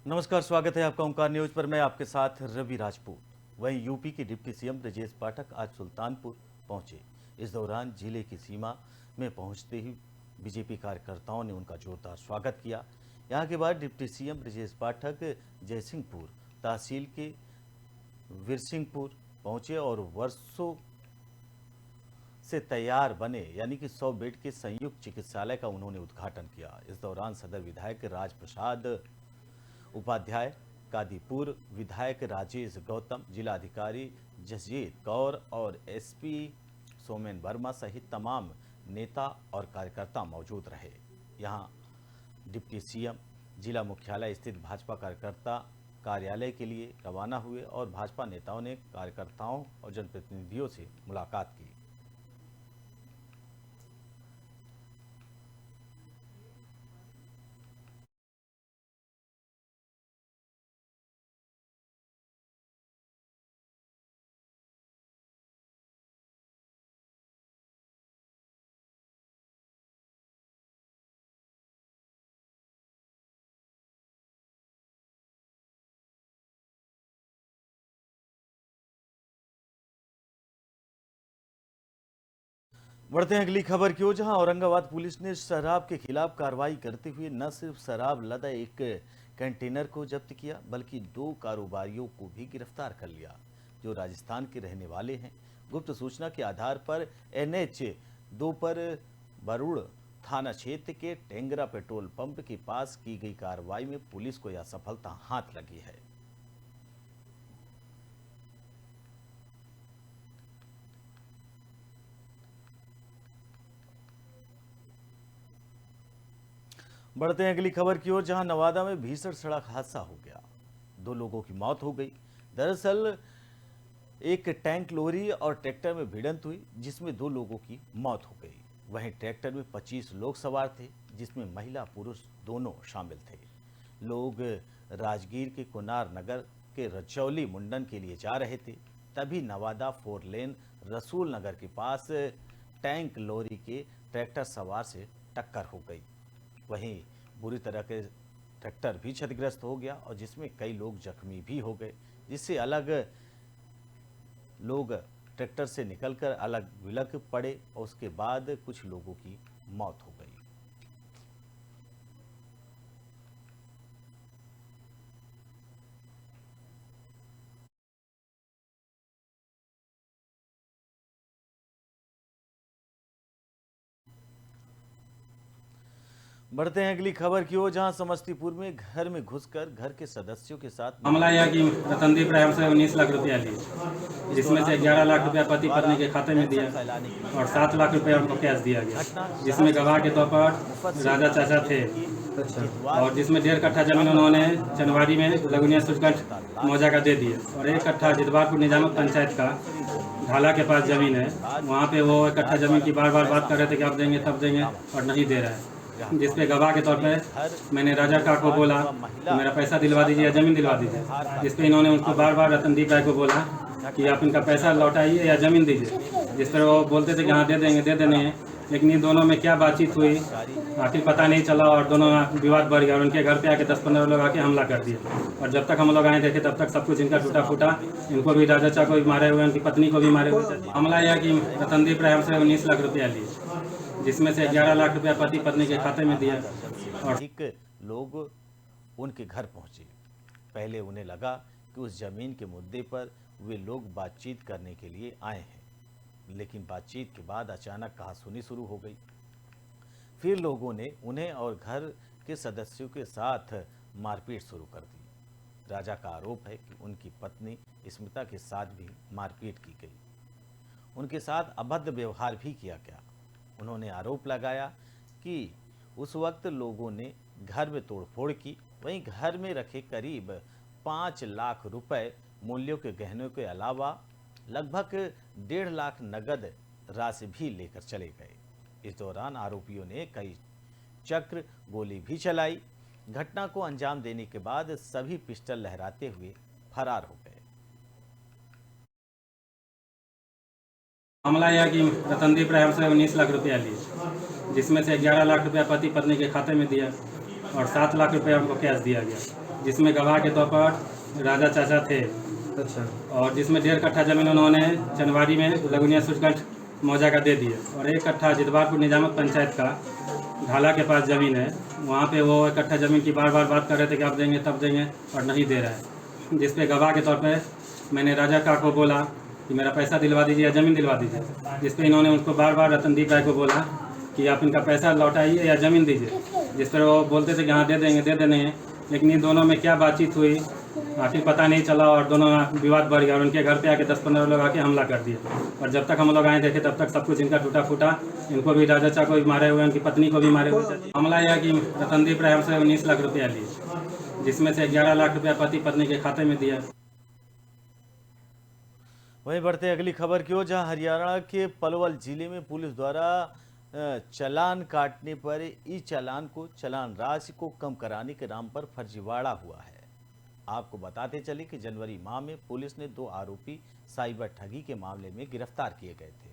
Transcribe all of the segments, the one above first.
नमस्कार, स्वागत है आपका ओंकार न्यूज पर। मैं आपके साथ रवि राजपूत। वहीं यूपी के डिप्टी सीएम ब्रजेश पाठक आज सुल्तानपुर पहुंचे। इस दौरान जिले की सीमा में पहुंचते ही बीजेपी कार्यकर्ताओं ने उनका जोरदार स्वागत किया। यहां के बाद डिप्टी सीएम ब्रजेश पाठक जयसिंहपुर तहसील के वीरसिंहपुर पहुंचे और वर्षों से तैयार बने यानी कि 100 बेड के संयुक्त चिकित्सालय का उन्होंने उद्घाटन किया। इस दौरान सदर विधायक राजप्रसाद उपाध्याय, कादीपुर विधायक राजेश गौतम, जिलाधिकारी जसजीत कौर और एसपी सोमेन वर्मा सहित तमाम नेता और कार्यकर्ता मौजूद रहे। यहां डिप्टी सीएम जिला मुख्यालय स्थित भाजपा कार्यकर्ता कार्यालय के लिए रवाना हुए और भाजपा नेताओं ने कार्यकर्ताओं और जनप्रतिनिधियों से मुलाकात की। बढ़ते हैं अगली खबर की ओर, जहां औरंगाबाद पुलिस ने शराब के खिलाफ कार्रवाई करते हुए न सिर्फ शराब लदा एक कंटेनर को जब्त किया बल्कि 2 कारोबारियों को भी गिरफ्तार कर लिया जो राजस्थान के रहने वाले हैं। गुप्त सूचना के आधार पर NH-2 पर बरूड़ थाना क्षेत्र के टेंगरा पेट्रोल पंप के पास की गई कार्रवाई में पुलिस को यह सफलता हाथ लगी है। बढ़ते हैं अगली खबर की ओर, जहां नवादा में भीषण सड़क हादसा हो गया। 2 लोगों की मौत हो गई। दरअसल एक टैंक लोरी और ट्रैक्टर में भिड़ंत हुई जिसमें 2 लोगों की मौत हो गई। वहीं ट्रैक्टर में 25 लोग सवार थे जिसमें महिला पुरुष दोनों शामिल थे। लोग राजगीर के कुनार नगर के रजौली मुंडन के लिए जा रहे थे, तभी नवादा 4 लेन रसूल नगर के पास टैंक लोरी के ट्रैक्टर सवार से टक्कर हो गई। वहीं बुरी तरह के ट्रैक्टर भी क्षतिग्रस्त हो गया और जिसमें कई लोग जख्मी भी हो गए, जिससे अलग लोग ट्रैक्टर से निकलकर अलग विलग पड़े और उसके बाद कुछ लोगों की मौत हो गई। बढ़ते हैं अगली खबर की ओर, जहां समस्तीपुर में घर में घुसकर घर के सदस्यों के साथ मामला यह कि रतनदीप राय हमसे 19 लाख रुपया लिए, जिसमें से 11 लाख रुपया पति पत्नी के खाते में दिया और 7 लाख रुपया उनको कैश दिया गया, जिसमें गवाह के तौर पर राजा चाचा थे और जिसमें 1.5 कट्ठा जमीन उन्होंने जनवरी में लगुनिया सूचगंज मौजा का दे दिए और 1 कट्ठा जितवारपुर निजामत पंचायत का ढाला के पास जमीन है, वहाँ पे वो 1 कट्ठा जमीन की बार बार बात कर रहे थे कि अब देंगे तब देंगे और नहीं दे रहा है। जिस पे गवाह के तौर पे मैंने राजा का को बोला तो मेरा पैसा दिलवा दीजिए या ज़मीन दिलवा दीजिए, जिस पे इन्होंने उनको बार बार रतनदीप राय को बोला कि आप इनका पैसा लौटाइए या ज़मीन दीजिए, जिस पर वो बोलते थे कि हाँ दे देंगे। लेकिन इन दोनों में क्या बातचीत हुई आखिर पता नहीं चला और दोनों विवाद बढ़ गया और उनके घर पे आके 10-15 लोग आके हमला कर दिए और जब तक हम लोग आए देखे तब तक सब कुछ इनका टूटा फूटा, इनको भी राजा चाचा को भी मारे हुए, उनकी पत्नी को भी मारे हुए। हमला यह कि रतनदीप राय हमसे 19 लाख रुपया लिए, जिसमें से 11 लाख रुपया पति पत्नी के खाते में दिया और ठीक लोग उनके घर पहुंचे। पहले उन्हें लगा कि उस जमीन के मुद्दे पर वे लोग बातचीत करने के लिए आए हैं, लेकिन बातचीत के बाद अचानक कहासुनी शुरू हो गई। फिर लोगों ने उन्हें और घर के सदस्यों के साथ मारपीट शुरू कर दी। राजा का आरोप है कि उनकी पत्नी स्मिता के साथ भी मारपीट की गई, उनके साथ अभद्र व्यवहार भी किया गया। उन्होंने आरोप लगाया कि उस वक्त लोगों ने घर में तोड़फोड़ की, वहीं घर में रखे करीब 5 लाख रुपए मूल्यों के गहनों के अलावा लगभग 1.5 लाख नगद राशि भी लेकर चले गए। इस दौरान आरोपियों ने कई चक्र गोली भी चलाई। घटना को अंजाम देने के बाद सभी पिस्टल लहराते हुए फरार हो गए। मामला यह कि रतनदीप राय हमसे 19 लाख रुपया लिए, जिसमें से 11 लाख रुपया पति पत्नी के खाते में दिया और 7 लाख रुपया उनको कैश दिया गया, जिसमें गवाह के तौर पर राजा चाचा थे। अच्छा। और जिसमें 1.5 कट्ठा ज़मीन उन्होंने जनवरी में लगुनिया सूचगढ़ मौजा का दे दिए, और 1 कट्ठा जितवारपुर निजामत पंचायत का ढाला के पास ज़मीन है, वहाँ पे वो 1 कट्ठा ज़मीन की बार बार बात कर रहे थे कि अब देंगे तब देंगे, और नहीं दे रहा है। जिस पे गवाह के तौर पे मैंने राजा का को बोला कि मेरा पैसा दिलवा दीजिए या ज़मीन दिलवा दीजिए, जिस पे इन्होंने उनको बार बार रतनदीप राय को बोला कि आप इनका पैसा लौटाइए या ज़मीन दीजिए, जिस पर वो बोलते थे कि हाँ दे देंगे। लेकिन इन दोनों में क्या बातचीत हुई आखिर पता नहीं चला, और दोनों विवाद बढ़ गया और उनके घर पे आके 10-15 लोग आके हमला कर दिए। और जब तक हम लोग आए देखे तब तक सब कुछ इनका टूटा फूटा, इनको भी राजा चाचा को भी मारे हुए, उनकी पत्नी को भी मारे हुए। मामला यह कि रतनदीप राय हमसे 19 लाख रुपया लिए, जिसमें से 11 लाख रुपया पति पत्नी के खाते में दिया। वहीं बढ़ते अगली खबर की ओर, जहां हरियाणा के पलवल जिले में पुलिस द्वारा चालान काटने पर ई चालान को चालान राशि को कम कराने के नाम पर फर्जीवाड़ा हुआ है। आपको बताते चले कि जनवरी माह में पुलिस ने 2 आरोपी साइबर ठगी के मामले में गिरफ्तार किए गए थे।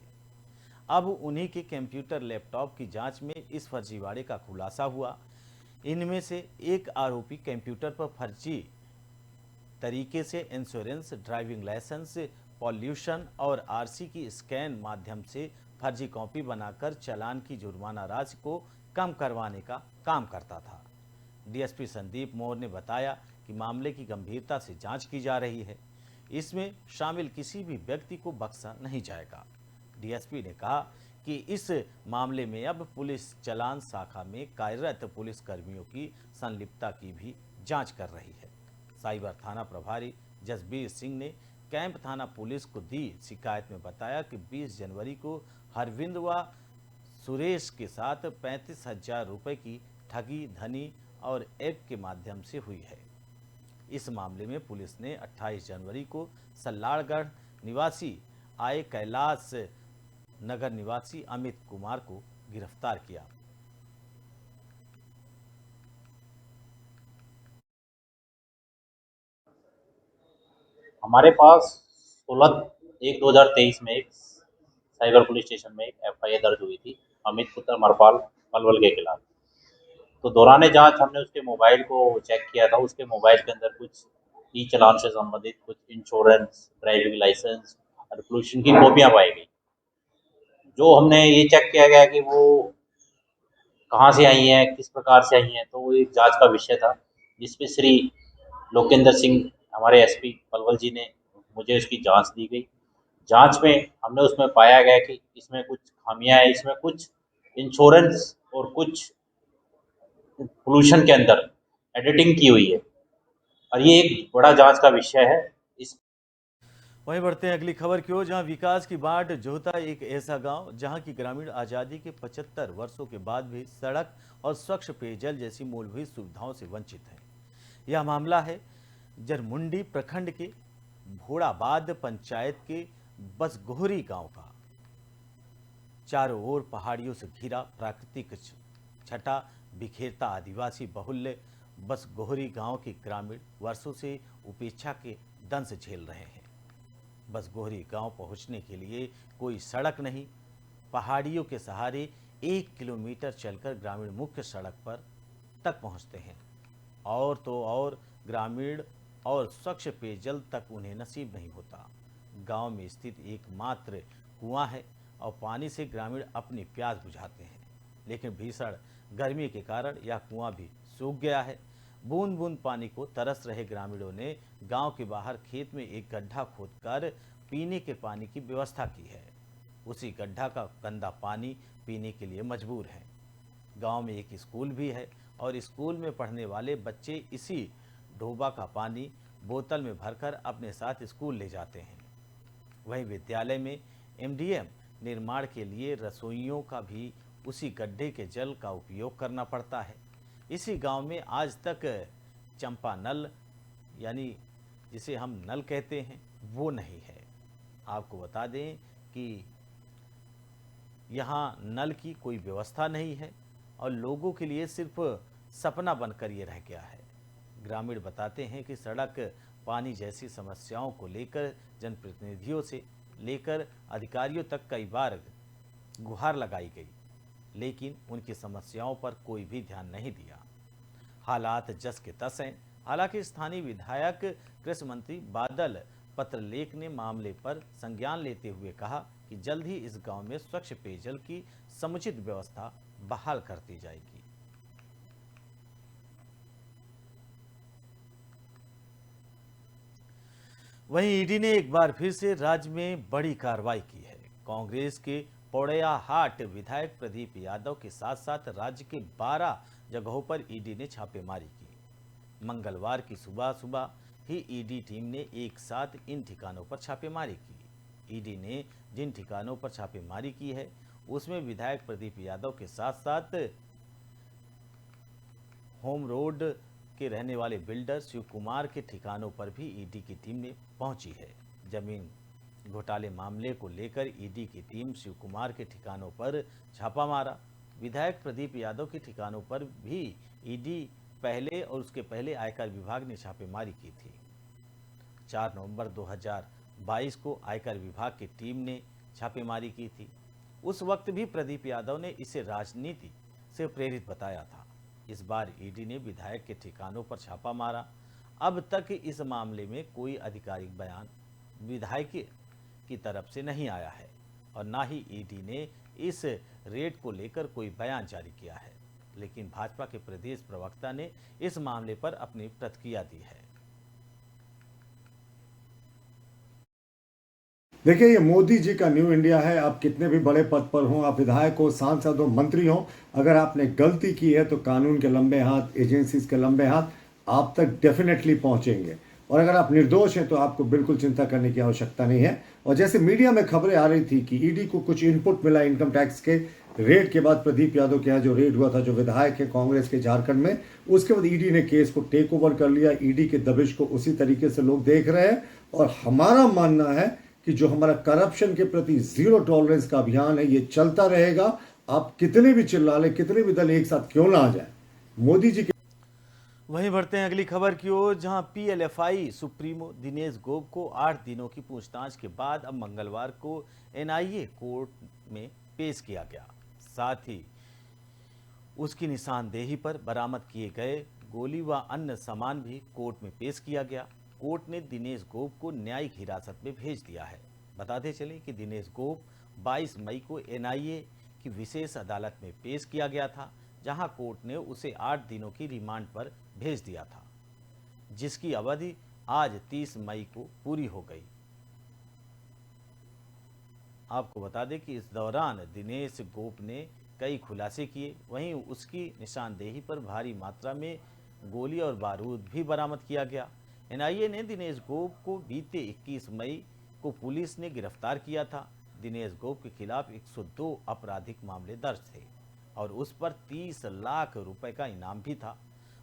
अब उन्हीं के कंप्यूटर लैपटॉप की जांच में इस फर्जीवाड़े का खुलासा हुआ। इनमें से एक आरोपी कंप्यूटर पर फर्जी तरीके से इंश्योरेंस, ड्राइविंग लाइसेंस, पॉल्यूशन और आरसी की स्कैन माध्यम से फर्जी कॉपी बनाकर चालान की जुर्माना राशि को कम करवाने का काम करता था। डीएसपी संदीप मोर ने बताया कि मामले की गंभीरता से जांच की जा रही है, इसमें शामिल किसी भी व्यक्ति को बख्शा नहीं जाएगा। डीएसपी ने कहा कि इस मामले में अब पुलिस चालान शाखा में कार्यरत पुलिस कर्मियों की संलिप्तता की भी जांच कर रही है। साइबर थाना प्रभारी जसबीर सिंह ने कैंप थाना पुलिस को दी शिकायत में बताया कि 20 जनवरी को हरविंद व सुरेश के साथ 35,000 रुपये की ठगी धनी और ऐप के माध्यम से हुई है। इस मामले में पुलिस ने 28 जनवरी को सल्लाड़गढ़ निवासी आए कैलाश नगर निवासी अमित कुमार को गिरफ्तार किया। हमारे पास 16/1/2023 में एक साइबर पुलिस स्टेशन में एक एफआईआर दर्ज हुई थी अमित पुत्र मरपाल पलवल के खिलाफ। तो दौरान जांच हमने उसके मोबाइल को चेक किया था। उसके मोबाइल के अंदर कुछ ई चालान से संबंधित, कुछ इंश्योरेंस, ड्राइविंग लाइसेंस और पोल्यूशन की कॉपियाँ पाई गई। जो हमने ये चेक किया गया कि वो कहाँ से आई हैं, किस प्रकार से आई हैं, तो वो एक जाँच का विषय था, जिसपे श्री लोकेंद्र सिंह हमारे एसपी पलवल जी ने मुझे उसकी जांच दी गई। जांच में हमने उसमें पाया गया कि इसमें कुछ खामियां हैं, इसमें कुछ इंश्योरेंस और कुछ पोल्यूशन के अंदर एडिटिंग की हुई है, और ये एक बड़ा जांच का विषय है। इस वहीं बढ़ते हैं अगली खबर की ओर, जहां विकास की बाट जोहता एक ऐसा गांव जहां की ग्रामीण आज़ादी के 75 वर्षों के बाद भी सड़क और स्वच्छ पेयजल जैसी मूलभूत सुविधाओं से वंचित है। यह मामला है जरमुंडी प्रखंड के भोड़ाबाद पंचायत के बसगोहरी गांव का। चारों ओर पहाड़ियों से घिरा प्राकृतिक छटा बिखेरता आदिवासी बहुल्य बसगोहरी गांव के ग्रामीण वर्षों से उपेक्षा के दंश झेल रहे हैं। बसगोहरी गांव पहुंचने के लिए कोई सड़क नहीं, पहाड़ियों के सहारे 1 किलोमीटर चलकर ग्रामीण मुख्य सड़क पर तक पहुंचते हैं, और तो और ग्रामीण और स्वच्छ पेयजल तक उन्हें नसीब नहीं होता। गांव में स्थित एकमात्र कुआं है और पानी से ग्रामीण अपनी प्यास बुझाते हैं, लेकिन भीषण गर्मी के कारण यह कुआं भी सूख गया है। बूंद बूंद पानी को तरस रहे ग्रामीणों ने गांव के बाहर खेत में एक गड्ढा खोदकर पीने के पानी की व्यवस्था की है। उसी गड्ढा का गंदा पानी पीने के लिए मजबूर हैं। गांव में एक स्कूल भी है और स्कूल में पढ़ने वाले बच्चे इसी डोबा का पानी बोतल में भरकर अपने साथ स्कूल ले जाते हैं। वहीं विद्यालय में एमडीएम निर्माण के लिए रसोइयों का भी उसी गड्ढे के जल का उपयोग करना पड़ता है। इसी गांव में आज तक चंपा नल, यानी जिसे हम नल कहते हैं, वो नहीं है। आपको बता दें कि यहाँ नल की कोई व्यवस्था नहीं है और लोगों के लिए सिर्फ सपना बनकर ये रह गया है। ग्रामीण बताते हैं कि सड़क, पानी जैसी समस्याओं को लेकर जनप्रतिनिधियों से लेकर अधिकारियों तक कई बार गुहार लगाई गई, लेकिन उनकी समस्याओं पर कोई भी ध्यान नहीं दिया। हालात जस के तस हैं। हालांकि स्थानीय विधायक कृषि मंत्री बादल पत्रलेख ने मामले पर संज्ञान लेते हुए कहा कि जल्द ही इस गांव में स्वच्छ पेयजल की समुचित व्यवस्था बहाल कर दी जाएगी। वहीं ईडी ने एक बार फिर से राज्य में बड़ी कार्रवाई की है। कांग्रेस के पौड़ियाहाट विधायक प्रदीप यादव के साथ साथ राज्य के 12 जगहों पर ईडी ने छापेमारी की। मंगलवार की सुबह सुबह ही ईडी टीम ने एक साथ इन ठिकानों पर छापेमारी की। ईडी ने जिन ठिकानों पर छापेमारी की है उसमें विधायक प्रदीप यादव के साथ साथ होम रोड के रहने वाले बिल्डर शिव कुमार के ठिकानों पर भी ईडी की टीम ने पहुंची है। जमीन घोटाले मामले को लेकर ईडी की टीम शिव कुमार के ठिकानों पर छापा मारा। विधायक प्रदीप यादव के ठिकानों पर भी ईडी पहले और उसके पहले आयकर विभाग ने छापेमारी की थी। 4 नवंबर 2022 को आयकर विभाग की टीम ने छापेमारी की थी। उस वक्त भी प्रदीप यादव ने इसे राजनीति से प्रेरित बताया था। इस बार ईडी ने विधायक के ठिकानों पर छापा मारा। अब तक इस मामले में कोई आधिकारिक बयान विधायक की तरफ से नहीं आया है और न ही ईडी ने इस रेड को लेकर कोई बयान जारी किया है, लेकिन भाजपा के प्रदेश प्रवक्ता ने इस मामले पर अपनी प्रतिक्रिया दी है। देखिए, ये मोदी जी का न्यू इंडिया है। आप कितने भी बड़े पद पर हों, आप विधायक हो, सांसद हो, मंत्री हो, अगर आपने गलती की है तो कानून के लंबे हाथ, एजेंसीज के लंबे हाथ आप तक डेफिनेटली पहुंचेंगे। और अगर आप निर्दोष हैं तो आपको बिल्कुल चिंता करने की आवश्यकता नहीं है। और जैसे मीडिया में खबरें आ रही थी कि ईडी को कुछ इनपुट मिला इनकम टैक्स के रेड के बाद, प्रदीप यादव के यहाँ जो रेड हुआ था, जो विधायक है कांग्रेस के झारखंड में, उसके बाद ईडी ने केस को टेक ओवर कर लिया। ईडी के दबिश को उसी तरीके से लोग देख रहे हैं। और हमारा मानना है कि जो हमारा करप्शन के प्रति जीरो टॉलरेंस का अभियान है ये चलता रहेगा। आप कितने भी चिल्ला लें, कितने भी दल एक साथ क्यों ना आ जाए, मोदी जी के। वहीं बढ़ते हैं अगली खबर की ओर, जहां पीएलएफआई सुप्रीमो दिनेश गोप को 8 दिनों की पूछताछ के बाद अब मंगलवार को एनआईए कोर्ट में पेश किया गया। साथ ही उसकी निशानदेही पर बरामद किए गए गोली व अन्य सामान भी कोर्ट में पेश किया गया। कोर्ट ने दिनेश गोप को न्यायिक हिरासत में भेज दिया है। बताते चले कि दिनेश गोप 22 मई को एनआईए की विशेष अदालत में पेश किया गया था, जहां कोर्ट ने उसे 8 दिनों की रिमांड पर भेज दिया था, जिसकी अवधि आज 30 मई को पूरी हो गई। आपको बता दें कि इस दौरान दिनेश गोप ने कई खुलासे किए। वहीं उसकी निशानदेही पर भारी मात्रा में गोली और बारूद भी बरामद किया गया। एनआईए ने दिनेश गोप को बीते 21 मई को पुलिस ने गिरफ्तार किया था। दिनेश गोप के खिलाफ 102 आपराधिक मामले दर्ज थे और उस पर 30 लाख रुपए का इनाम भी था।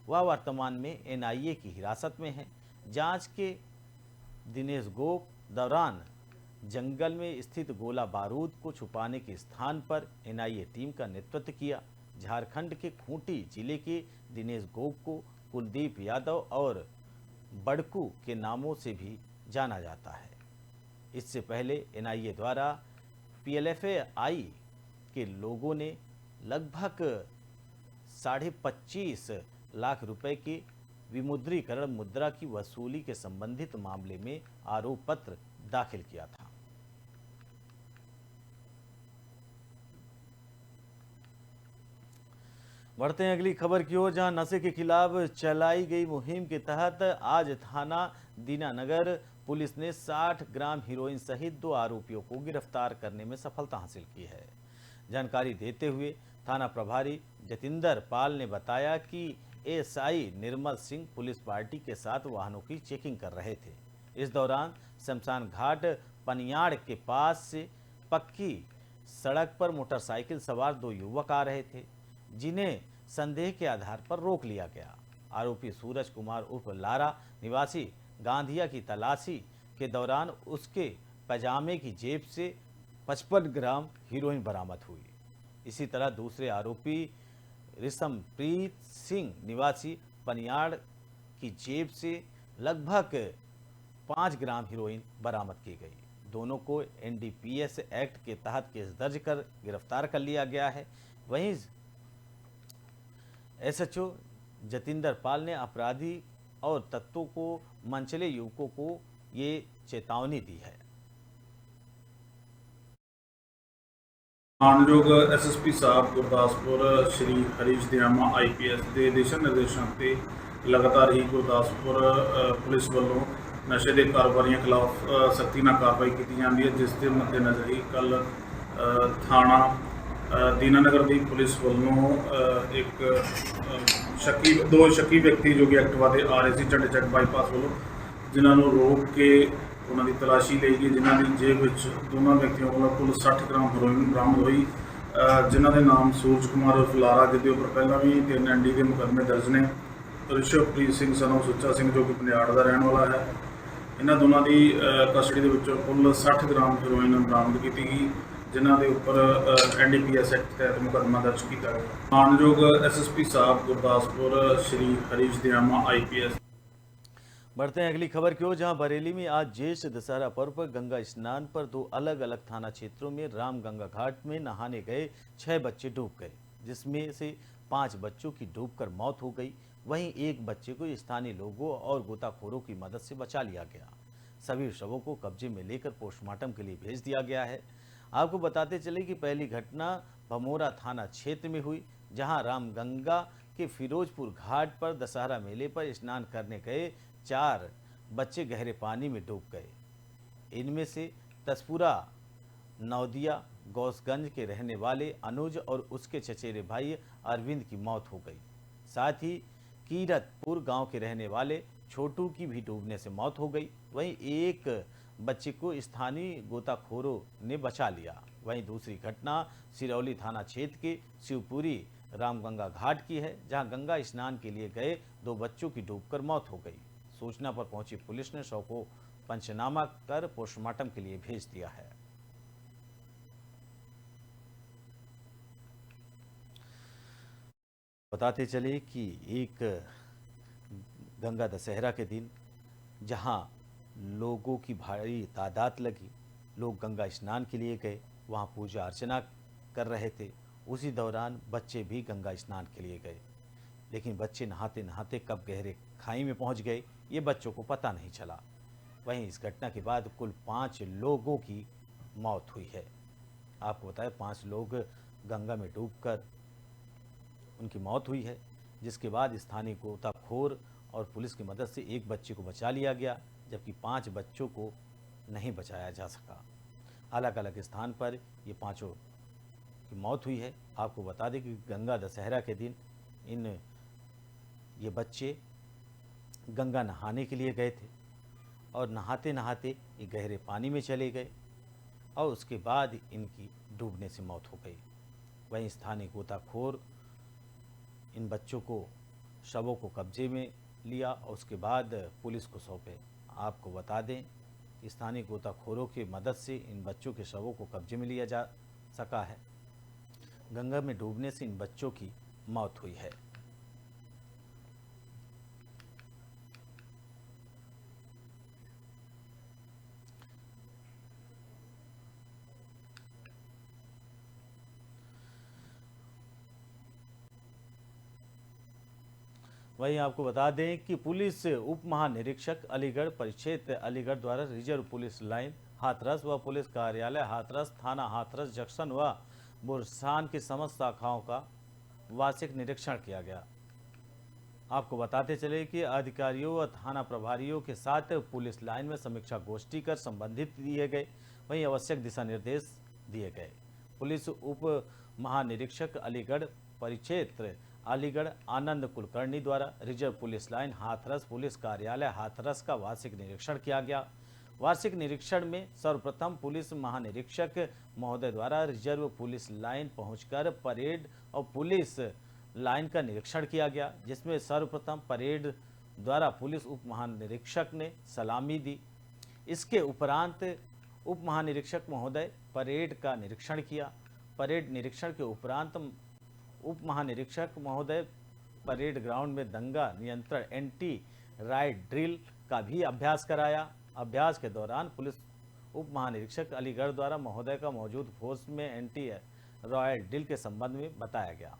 वह वर्तमान में एनआईए की हिरासत में है। जांच के दिनेश गोप दौरान जंगल में स्थित गोला बारूद को छुपाने के स्थान पर एनआईए टीम का नेतृत्व किया। झारखंड के खूंटी जिले के दिनेश गोप को कुलदीप यादव और बड़कू के नामों से भी जाना जाता है। इससे पहले एनआईए द्वारा पीएलएफआई के लोगों ने लगभग 25.5 लाख रुपए की विमुद्रीकरण मुद्रा की वसूली के संबंधित मामले में आरोप पत्र दाखिल किया था। बढ़ते हैं अगली खबर की ओर, जहां नशे के खिलाफ चलाई गई मुहिम के तहत आज थाना दीनानगर पुलिस ने 60 ग्राम हीरोइन सहित 2 आरोपियों को गिरफ्तार करने में सफलता हासिल की है। जानकारी देते हुए थाना प्रभारी जतिंदर पाल ने बताया कि ASI Nirmal Singh police party के साथ वाहनों की चेकिंग कर रहे थे। इस दौरान शमशान घाट पनियाड़ के पास से पक्की सड़क पर मोटरसाइकिल सवार 2 युवक आ रहे थे, जिन्हें संदेह के आधार पर रोक लिया गया। आरोपी सूरज कुमार उर्फ लारा निवासी गांधिया की तलाशी के दौरान उसके पैजामे की जेब से 55 ग्राम हीरोइन बरामद हुई। इसी तरह दूसरे आरोपी ऋषमप्रीत सिंह निवासी पनियाड़ की जेब से लगभग 5 ग्राम हीरोइन बरामद की गई। दोनों को एनडीपीएस एक्ट के तहत केस दर्ज कर गिरफ्तार कर लिया गया है। वहीं एसएचओ जतिंदर पाल ने अपराधी और तत्वों को मनचले युवकों को ये चेतावनी दी है। ਮਾਨਯੋਗ ਐਸਐਸਪੀ ਸਾਹਿਬ ਗੁਰਦਾਸਪੁਰ ਸ਼੍ਰੀ ਹਰੀਸ਼ ਦਿਆਮਾ ਆਈਪੀਐਸ ਦੇ ਦਿਸ਼ਾ ਨਿਰਦੇਸ਼ਾਂ ਤੇ ਲਗਾਤਾਰ ਹੀ ਗੁਰਦਾਸਪੁਰ ਪੁਲਿਸ ਵੱਲੋਂ ਨਸ਼ੇ ਦੇ ਕਾਰੋਬਾਰੀਆਂ ਖਿਲਾਫ ਸਖਤੀ ਨਾਲ ਕਾਰਵਾਈ ਕੀਤੀ ਜਾਂਦੀ ਹੈ, ਜਿਸ ਦੇ ਮੱਦੇਨਜ਼ਰ ਹੀ ਕੱਲ ਥਾਣਾ ਦੀਨਾਨਗਰ ਦੀ ਪੁਲਿਸ ਵੱਲੋਂ ਇੱਕ ਦੋ ਸ਼ੱਕੀ ਵਿਅਕਤੀ ਜੋ ਕਿ ਐਕਟਿਵਾ ਤੇ ਆ ਰਹੇ ਸੀ ਚੰਡੇ ਚੱਕ ਬਾਈਪਾਸ ਵੱਲੋਂ, ਜਿਨ੍ਹਾਂ ਨੂੰ ਰੋਕ ਕੇ ਉਹਨਾਂ ਦੀ ਤਲਾਸ਼ੀ ਲਈ ਗਈ, ਜਿਨ੍ਹਾਂ ਦੀ ਜੇਬ ਵਿੱਚ ਦੋਨਾਂ ਵਿਅਕਤੀਆਂ ਵੱਲੋਂ ਕੁੱਲ 60 ਗ੍ਰਾਮ ਹੈਰੋਇਨ ਬਰਾਮਦ ਹੋਈ, ਜਿਨ੍ਹਾਂ ਦੇ ਨਾਮ ਸੂਰਜ ਕੁਮਾਰ ਫਲਾਰਾ, ਜਿਹਦੇ ਉੱਪਰ ਪਹਿਲਾਂ ਵੀ 3 ND ਦੇ ਮੁਕੱਦਮੇ ਦਰਜ ਨੇ, ਰਿਸ਼ਵਪ੍ਰੀਤ ਸਿੰਘ ਸਨ of ਸੁੱਚਾ ਸਿੰਘ ਜੋ ਕਿ ਪਨਿਆੜ ਦਾ ਰਹਿਣ ਵਾਲਾ ਹੈ। ਇਹਨਾਂ ਦੋਨਾਂ ਦੀ ਕਸਟਡੀ ਦੇ ਵਿੱਚੋਂ ਕੁੱਲ 60 ਗ੍ਰਾਮ ਹੈਰੋਇਨ ਬਰਾਮਦ ਕੀਤੀ ਗਈ, ਜਿਨ੍ਹਾਂ ਦੇ ਉੱਪਰ NDPS ਐਕਟ ਤਹਿਤ ਮੁਕੱਦਮਾ ਦਰਜ ਕੀਤਾ ਗਿਆ। ਮਾਨਯੋਗ ਐਸਐਸਪੀ ਸਾਹਿਬ ਗੁਰਦਾਸਪੁਰ श्री हरीश दियामा IPS। बढ़ते हैं अगली खबर की ओर, जहां बरेली में आज ज्येष्ठ दशहरा पर्व पर गंगा स्नान पर 2 अलग अलग थाना क्षेत्रों में राम गंगा घाट में नहाने गए 6 बच्चे डूब गए, जिसमें से 5 बच्चों की डूबकर मौत हो गई। वहीं एक बच्चे को स्थानीय लोगों और गोताखोरों की मदद से बचा लिया गया। सभी शवों को कब्जे में लेकर पोस्टमार्टम के लिए भेज दिया गया है। आपको बताते चले कि पहली घटना भमोरा थाना क्षेत्र में हुई, जहां रामगंगा के फिरोजपुर घाट पर दशहरा मेले पर स्नान करने गए 4 बच्चे गहरे पानी में डूब गए। इनमें से तसपुरा नौदिया गौसगंज के रहने वाले अनुज और उसके चचेरे भाई अरविंद की मौत हो गई। साथ ही कीरतपुर गांव के रहने वाले छोटू की भी डूबने से मौत हो गई। वहीं एक बच्चे को स्थानीय गोताखोरों ने बचा लिया। वहीं दूसरी घटना सिरौली थाना क्षेत्र के शिवपुरी रामगंगा घाट की है, जहां गंगा स्नान के लिए गए 2 बच्चों की डूबकर मौत हो गई। सूचना पर पहुंची पुलिस ने शव को पंचनामा कर पोस्टमार्टम के लिए भेज दिया है। बताते चले कि एक गंगा दशहरा के दिन जहां लोगों की भारी तादाद लगी, लोग गंगा स्नान के लिए गए, वहां पूजा अर्चना कर रहे थे। उसी दौरान बच्चे भी गंगा स्नान के लिए गए, लेकिन बच्चे नहाते नहाते कब गहरे खाई में पहुंच गए ये बच्चों को पता नहीं चला। वहीं इस घटना के बाद कुल 5 लोगों की मौत हुई है। आपको बताएं 5 लोग गंगा में डूबकर उनकी मौत हुई है, जिसके बाद स्थानीय गोताखोर और पुलिस की मदद से एक बच्चे को बचा लिया गया, जबकि 5 बच्चों को नहीं बचाया जा सका। अलग अलग स्थान पर ये 5 की मौत हुई है। आपको बता दें कि गंगा दशहरा के दिन ये बच्चे गंगा नहाने के लिए गए थे और नहाते नहाते ये गहरे पानी में चले गए और उसके बाद इनकी डूबने से मौत हो गई। वहीं स्थानीय गोताखोर इन बच्चों को शवों को कब्जे में लिया और उसके बाद पुलिस को सौंपे। आपको बता दें स्थानीय गोताखोरों की मदद से इन बच्चों के शवों को कब्जे में लिया जा सका है। गंगा में डूबने से इन बच्चों की मौत हुई है। वहीं आपको बता दें कि पुलिस उप महानिरीक्षक अलीगढ़ परिक्षेत्र अलीगढ़ द्वारा रिजर्व पुलिस लाइन हाथरस व पुलिस कार्यालय हाथरस, थाना हाथरस जंक्शन व बुरसान की समस्त शाखाओं का वार्षिक निरीक्षण किया गया। आपको बताते चले कि अधिकारियों व थाना प्रभारियों के साथ पुलिस लाइन में समीक्षा गोष्ठी कर संबंधित दिए गए, वहीं आवश्यक दिशा निर्देश दिए गए। पुलिस उप महानिरीक्षक अलीगढ़ परिक्षेत्र अलीगढ़ आनंद कुलकर्णी द्वारा reserve police line Hathras police कार्यालय हाथरस का वार्षिक निरीक्षण किया गया। वार्षिक निरीक्षण में सर्वप्रथम पुलिस महानिरीक्षक महोदय द्वारा रिजर्व पुलिस लाइन पहुंचकर परेड और पुलिस लाइन का निरीक्षण किया गया, जिसमें सर्वप्रथम परेड द्वारा पुलिस उप महानिरीक्षक ने सलामी दी। इसके उपरांत उप महानिरीक्षक महोदय परेड का निरीक्षण किया। परेड निरीक्षण के उपरांत उप महानिरीक्षक महोदय परेड ग्राउंड में दंगा नियंत्रण एंटी राइट ड्रिल का भी अभ्यास कराया। अभ्यास के दौरान पुलिस उप महानिरीक्षक अलीगढ़ द्वारा महोदय का मौजूद फोर्स में एंटी रॉयल ड्रिल के संबंध में बताया गया।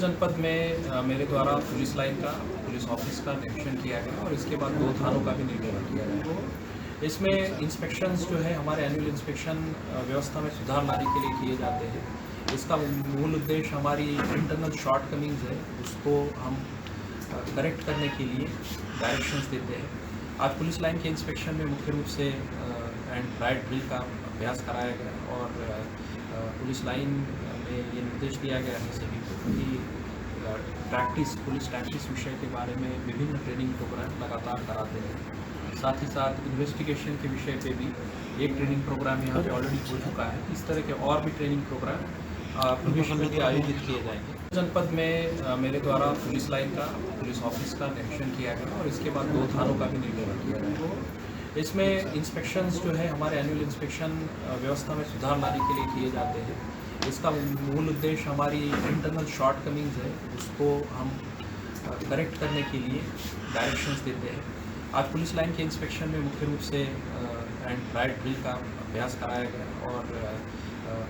जनपद में मेरे द्वारा पुलिस लाइन का पुलिस ऑफिस का निरीक्षण किया गया और इसके बाद 2 थानों का भी निरीक्षण किया गया। इसमें इंस्पेक्शंस जो है हमारे एनुअल इंस्पेक्शन व्यवस्था में सुधार लाने के लिए किए जाते हैं। इसका मूल उद्देश्य हमारी इंटरनल शॉर्टकमिंग्स है उसको हम करेक्ट करने के लिए डायरेक्शंस देते हैं। आज पुलिस लाइन के इंस्पेक्शन में मुख्य रूप से एंड राइट ड्रिल का अभ्यास कराया गया और पुलिस लाइन में ये निर्देश दिया गया है सभी को कि पुलिस टैक्टिस विषय के बारे में विभिन्न ट्रेनिंग प्रोग्राम लगातार कराते हैं। साथ ही साथ इन्वेस्टिगेशन के विषय पे भी एक ट्रेनिंग प्रोग्राम यहाँ पे ऑलरेडी हो चुका है। इस तरह के और भी ट्रेनिंग प्रोग्राम भविष्य में भी आयोजित किए जाएंगे। जनपद में मेरे द्वारा पुलिस लाइन का पुलिस ऑफिस का निरीक्षण किया गया और इसके बाद 2 थानों का भी निरीक्षण किया गया। इसमें इंस्पेक्शंस जो है हमारे एनुअल इंस्पेक्शन व्यवस्था में सुधार लाने के लिए किए जाते हैं। इसका मूल उद्देश्य हमारी इंटरनल शॉर्टकमिंग्स है उसको हम करेक्ट करने के लिए डायरेक्शंस देते हैं। आज पुलिस लाइन के इंस्पेक्शन में मुख्य रूप से एंड राइट ड्रिल का अभ्यास कराया गया और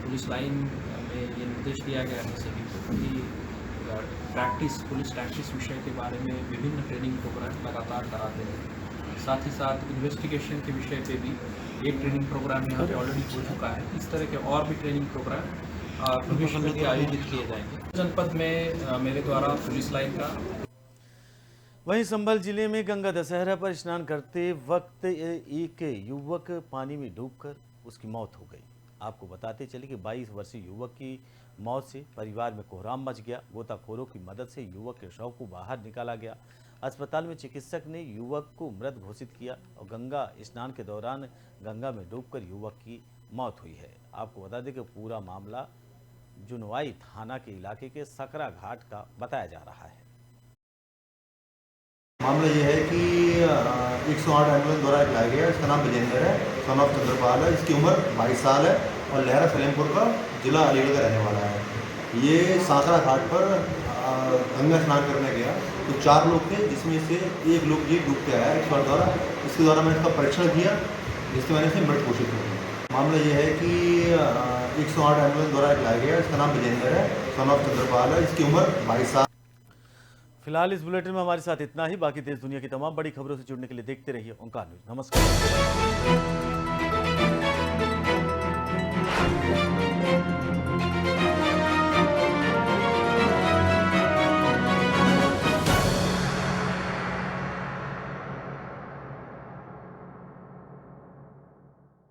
पुलिस लाइन में ये निर्देश दिया गया है सभी को कि पुलिस टैक्टिस विषय के बारे में विभिन्न ट्रेनिंग प्रोग्राम लगातार कराते हैं। साथ ही साथ इन्वेस्टिगेशन के विषय पे भी एक ट्रेनिंग प्रोग्राम यहाँ पे ऑलरेडी हो चुका है। इस तरह के और भी ट्रेनिंग प्रोग्राम भविष्य में भी आयोजित किए जाएंगे। जनपद में मेरे द्वारा पुलिस लाइन का। वहीं संभल जिले में गंगा दशहरा पर स्नान करते वक्त एक युवक पानी में डूबकर उसकी मौत हो गई। आपको बताते चले कि 22 वर्षीय युवक की मौत से परिवार में कोहराम मच गया। गोताखोरों की मदद से युवक के शव को बाहर निकाला गया। अस्पताल में चिकित्सक ने युवक को मृत घोषित किया और गंगा स्नान के दौरान गंगा में डूबकर युवक की मौत हुई है। आपको बता दें कि पूरा मामला जुनवाई थाना के इलाके के सकरा घाट का बताया जा रहा है। मामला ये है कि 108 एम्बुलेंस द्वारा लाया गया। इसका नाम विजेंद्र है, सन ऑफ चंद्रपाल है। इसकी उम्र 22 साल है और लहरा सलेमपुर का जिला अलीगढ़ का रहने वाला है। ये साकरा घाट पर गंगा स्नान करने गया तो 4 लोग थे, जिसमें से एक लोग ये डूब के आया एक्सपर्ट द्वारा। इसके द्वारा मैंने इसका परीक्षण किया जिसकी वजह से मृत घोषित हो गया। मामला ये है कि 108 एम्बुलेंस द्वारा लाया गया। इसका नाम विजेंद्र है, सन ऑफ चंद्रपाल है। इसकी उम्र 22 साल। फिलहाल इस बुलेटिन में हमारे साथ इतना ही। बाकी देश दुनिया की तमाम बड़ी खबरों से जुड़ने के लिए देखते रहिए ओंकार न्यूज। नमस्कार।